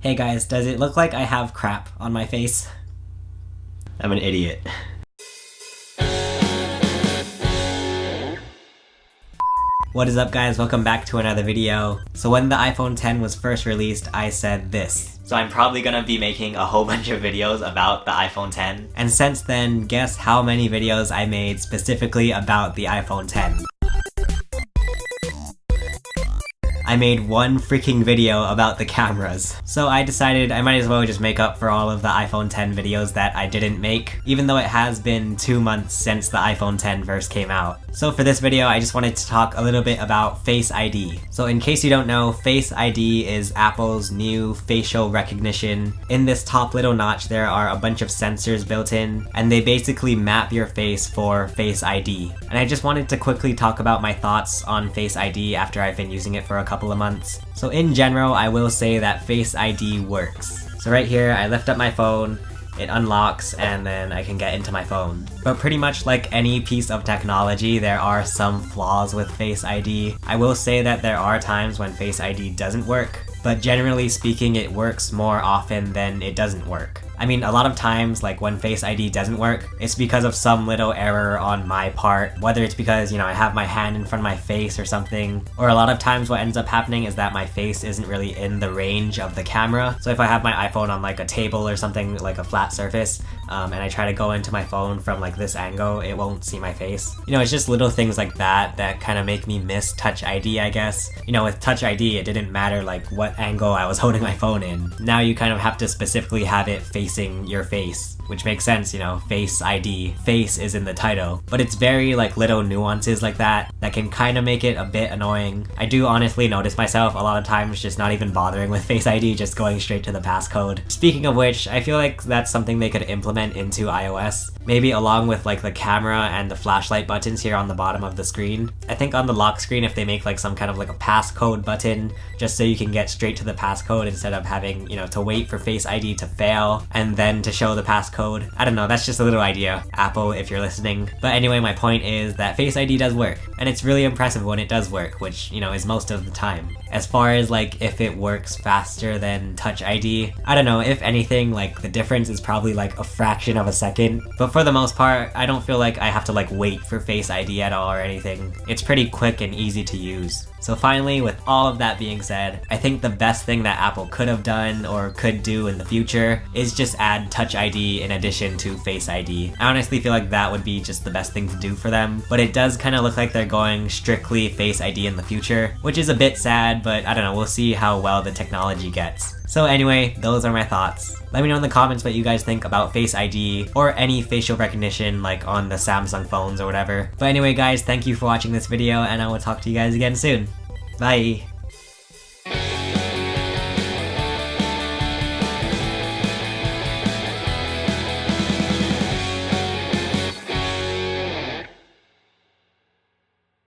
Hey guys, does it look like I have crap on my face? I'm an idiot. What is up guys, welcome back to another video. So when the iPhone X was first released, I said this. So I'm probably gonna be making a whole bunch of videos about the iPhone X. And since then, guess how many videos I made specifically about the iPhone X? I made one freaking video about the cameras. So I decided I might as well just make up for all of the iPhone X videos that I didn't make, even though it has been 2 months since the iPhone X first came out. So for this video, I just wanted to talk a little bit about Face ID. So in case you don't know, Face ID is Apple's new facial recognition. In this top little notch, there are a bunch of sensors built in, and they basically map your face for Face ID. And I just wanted to quickly talk about my thoughts on Face ID after I've been using it for a couple of months. So in general, I will say that Face ID works. So right here, I lift up my phone, it unlocks, and then I can get into my phone. But pretty much like any piece of technology, there are some flaws with Face ID. I will say that there are times when Face ID doesn't work, but generally speaking, it works more often than it doesn't work. I mean, a lot of times, like when Face ID doesn't work, it's because of some little error on my part, whether it's because, I have my hand in front of my face or something, or a lot of times what ends up happening is that my face isn't really in the range of the camera. So if I have my iPhone on like a table or something, like a flat surface, and I try to go into my phone from like this angle, it won't see my face. It's just little things like that that kind of make me miss Touch ID, I guess. With Touch ID, it didn't matter like what angle I was holding my phone in. Now you kind of have to specifically have it facing your face, which makes sense, Face ID, face is in the title. But it's very like little nuances like that can kind of make it a bit annoying. I do honestly notice myself a lot of times just not even bothering with Face ID, just going straight to the passcode. Speaking of which, I feel like that's something they could implement into iOS, maybe along with like the camera and the flashlight buttons here on the bottom of the screen. I think on the lock screen, if they make like some kind of like a passcode button, just so you can get straight to the passcode instead of having, to wait for Face ID to fail and then to show the passcode. I don't know, that's just a little idea, Apple, if you're listening. But anyway, my point is that Face ID does work, and it's really impressive when it does work, which, is most of the time. As far as like if it works faster than Touch ID, I don't know, if anything, like the difference is probably like a fraction of a second. But for the most part, I don't feel like I have to like wait for Face ID at all or anything. It's pretty quick and easy to use. So finally, with all of that being said, I think the best thing that Apple could have done or could do in the future is just add Touch ID in addition to Face ID. I honestly feel like that would be just the best thing to do for them, but it does kind of look like they're going strictly Face ID in the future, which is a bit sad, but I don't know, we'll see how well the technology gets. So anyway, those are my thoughts. Let me know in the comments what you guys think about Face ID or any facial recognition like on the Samsung phones or whatever. But anyway guys, thank you for watching this video, and I will talk to you guys again soon. Bye!